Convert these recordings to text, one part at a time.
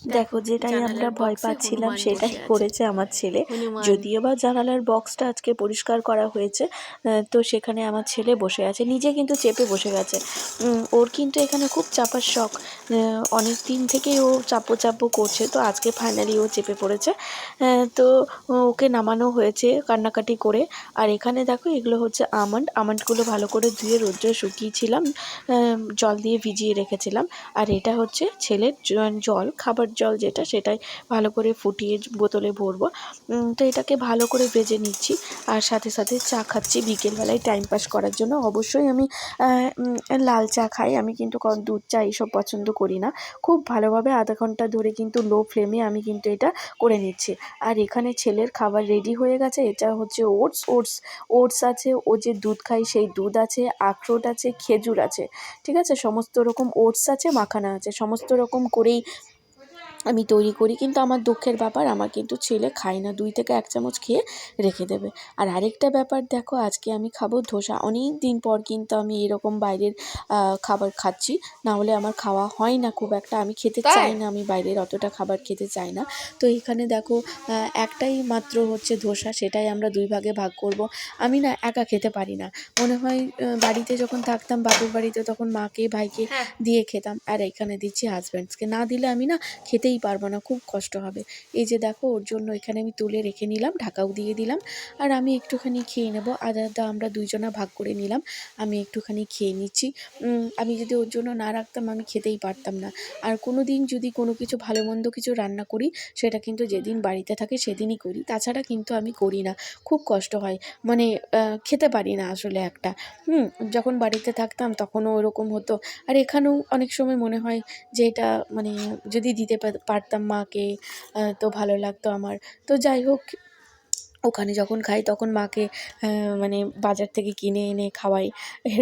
দেখো যেটাই আমরা ভয় পাচ্ছিলাম সেটাই করেছে আমার ছেলে। যদিও বা জানালার বক্সটা আজকে পরিষ্কার করা হয়েছে, তো সেখানে আমার ছেলে বসে আছে, নিজে কিন্তু চেপে বসে গেছে। ওর কিন্তু এখানে খুব চাপার শখ, অনেক দিন থেকেই ও চাপো চাপো করছে, তো আজকে ফাইনালি ও চেপে পড়েছে। তো ওকে নামানো হয়েছে কান্নাকাটি করে। আর এখানে দেখো এগুলো হচ্ছে আমন্ডগুলো ভালো করে ধুয়ে রোদ্রে শুকিয়েছিলাম, জল দিয়ে ভিজিয়ে রেখেছিলাম। আর এটা হচ্ছে ছেলের জল, খাবার জল যেটা, সেটাই ভালো করে ফুটিয়ে বোতলে ভরবো। তো এটাকে ভালো করে ভেজে নিচ্ছি, আর সাথে সাথে চা খাচ্ছি বিকেলবেলায় টাইম পাস করার জন্য। অবশ্যই আমি লাল চা খাই, আমি কিন্তু দুধ চা এইসব পছন্দ করি না। খুব ভালোভাবে আধা ঘন্টা ধরে কিন্তু লো ফ্লেমে আমি কিন্তু এটা করে নিচ্ছি। আর এখানে ছেলের খাবার রেডি হয়ে গেছে। এটা হচ্ছে ওটস আছে, ও যে দুধ খাই সেই দুধ আছে, আখরোট আছে, খেজুর আছে, ঠিক আছে, সমস্ত রকম ওটস আছে, মাখানা আছে, সমস্ত রকম করেই আমি তৈরি করি। কিন্তু আমার দুঃখের ব্যাপার, আমার কিন্তু ছেলে খায় না, 2 থেকে 1 চামচ খেয়ে রেখে দেবে। আর আরেকটা ব্যাপার দেখো, আজকে আমি খাবো ধোসা। অনেক দিন পর কিন্তু আমি এরকম বাইরের খাবার খাচ্ছি, না হলে আমার খাওয়া হয় না খুব একটা, আমি খেতে চাই না, আমি বাইরের অতটা খাবার খেতে চাই না। তো এখানে দেখো একটাই মাত্র হচ্ছে ধোসা, সেটাই আমরা 2 ভাগে ভাগ করব। আমি না একা খেতে পারি না, মনে হয় বাড়িতে যখন থাকতাম বাপের বাড়িতে, তখন মাকে ভাইকে দিয়ে খেতাম, আর এখানে দিচ্ছি হাজব্যান্ডসকে। না দিলে আমি না খেতেই পারবো না, খুব কষ্ট হবে। এই যে দেখো ওর জন্য এখানে আমি তুলে রেখে নিলাম, ঢাকাও দিয়ে দিলাম, আর আমি একটুখানি খেয়ে নেব। আদা আদা আমরা 2 জনা ভাগ করে নিলাম, আমি একটুখানি খেয়ে নিচ্ছি। আমি যদি ওর জন্য না রাখতাম আমি খেতেই পারতাম না। আর কোনো দিন যদি কোনো কিছু ভালো মন্দ কিছু রান্না করি, সেটা কিন্তু যেদিন বাড়িতে থাকে সেদিনই করি, তাছাড়া কিন্তু আমি করি না। খুব কষ্ট হয়, মানে খেতে পারি না আসলে একটা। যখন বাড়িতে থাকতাম তখনও ওরকম হতো, আর এখানেও অনেক সময় মনে হয় যে এটা মানে যদি দিতে পারতাম মাকে, তো ভালো লাগতো আমার। তো যাই হোক, ওখানে যখন খাই তখন মাকে মানে বাজার থেকে কিনে এনে খাওয়াই,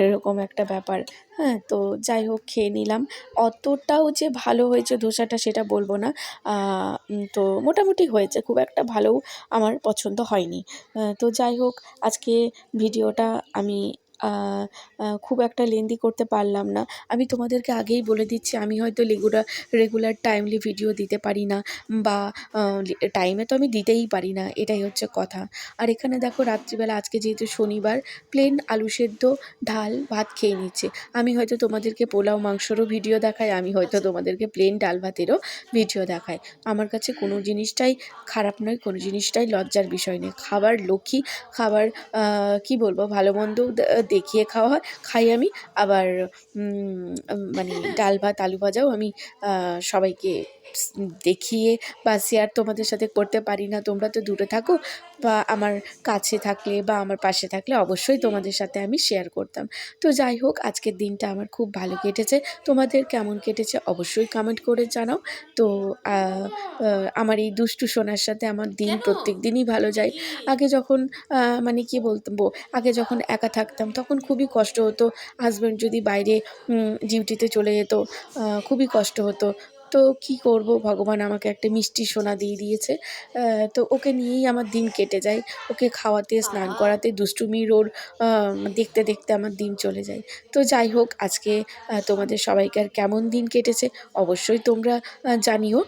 এরকম একটা ব্যাপার। হ্যাঁ, তো যাই হোক খেয়ে নিলাম। অতটাও যে ভালো হয়েছে ধোসাটা সেটা বলবো না, তো মোটামুটি হয়েছে, খুব একটা ভালোও আমার পছন্দ হয়নি। তো যাই হোক, আজকে ভিডিওটা আমি খুব একটা লেন্দি করতে পারলাম না। আমি তোমাদেরকে আগেই বলে দিচ্ছি, আমি হয়তো রেগুলার টাইমলি ভিডিও দিতে পারি না, বা টাইমে তো আমি দিতেই পারি না, এটাই হচ্ছে কথা। আর এখানে দেখো রাত্রিবেলা আজকে যেহেতু শনিবার, প্লেন আলু সেদ্ধ, ডাল ভাত খেয়ে নিচ্ছে। আমি হয়তো তোমাদেরকে পোলাও মাংসরও ভিডিও দেখাই, আমি হয়তো তোমাদেরকে প্লেন ডাল ভাতেরও ভিডিও দেখাই। আমার কাছে কোনো জিনিসটাই খারাপ নয়, কোনো জিনিসটাই লজ্জার বিষয় নেই। খাবার লক্ষ্মী, খাবার কি বলবো, ভালো মন্দ দেখিয়ে খাই আমি। আবার মানে ডাল ভাত আলু ভাজাও আমি সবাইকে দেখিয়ে বা শেয়ার তোমাদের সাথে করতে পারি না। তোমরা তো দূরে থাকো, বা আমার কাছে থাকলে বা আমার পাশে থাকলে অবশ্যই তোমাদের সাথে আমি শেয়ার করতাম। তো যাই হোক, আজকের দিনটা আমার খুব ভালো কেটেছে। তোমাদের কেমন কেটেছে অবশ্যই কমেন্ট করে জানাও। তো আমার এই দুষ্টু সোনার সাথে আমার দিন প্রত্যেক দিনই ভালো যায়। আগে যখন মানে কি বলবো, আগে যখন একা থাকতাম তখন খুবই কষ্ট হতো। হাজব্যান্ড যদি বাইরে ডিউটিতে চলে যেত, খুবই কষ্ট হতো। তো কি করব, ভগবান আমাকে একটা মিষ্টি সোনা দিয়ে দিয়েছে, তো ওকে নিয়েই আমার দিন কেটে যায়। ওকে খাওয়াতে, স্নান করাতে, দুষ্টুমির ওর দেখতে দেখতে আমার দিন চলে যায়। তো যাই হোক, আজকে তোমাদের সবাইকার কেমন দিন কেটেছে অবশ্যই তোমরা জানিও।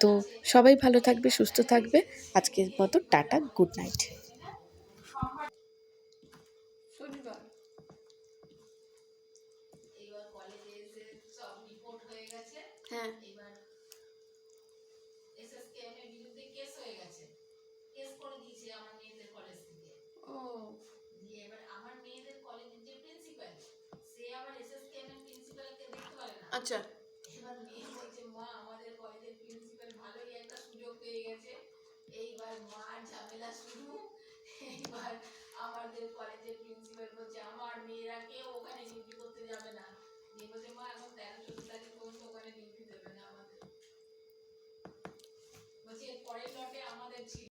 তো সবাই ভালো থাকবে, সুস্থ থাকবে। আজকের মতো টাটা, গুড নাইট। হ্যাঁ, এসএসকেএম এর বিরুদ্ধে কেস হয়ে গেছে, কেস করে দিয়েছে আমার মেয়েদের কলেজ থেকে। ও, দিয়ে এবার আমার মেয়েদের কলেজের যে প্রিন্সিপাল, সে আবার এসএসকেএম এর প্রিন্সিপালকে দেখতে পারে না। আচ্ছা, এবার মেয়ে বলছে, মা আমাদের কলেজের প্রিন্সিপাল ভালোই একটা সুযোগ পেয়ে গেছে, এইবার মার ঝামেলা শুরু। এইবার আমাদের কলেজের প্রিন্সিপাল বলছে আমার মেয়েরা কেউ ওখানে ডিউটি করতে যাবে না। দিয়ে বলছে, মা এখন 13-14 তারিখ পর্যন্ত ওখানে ডিউটি দেবে না আমাদের, বলছি পরের লটে আমাদের ছিল।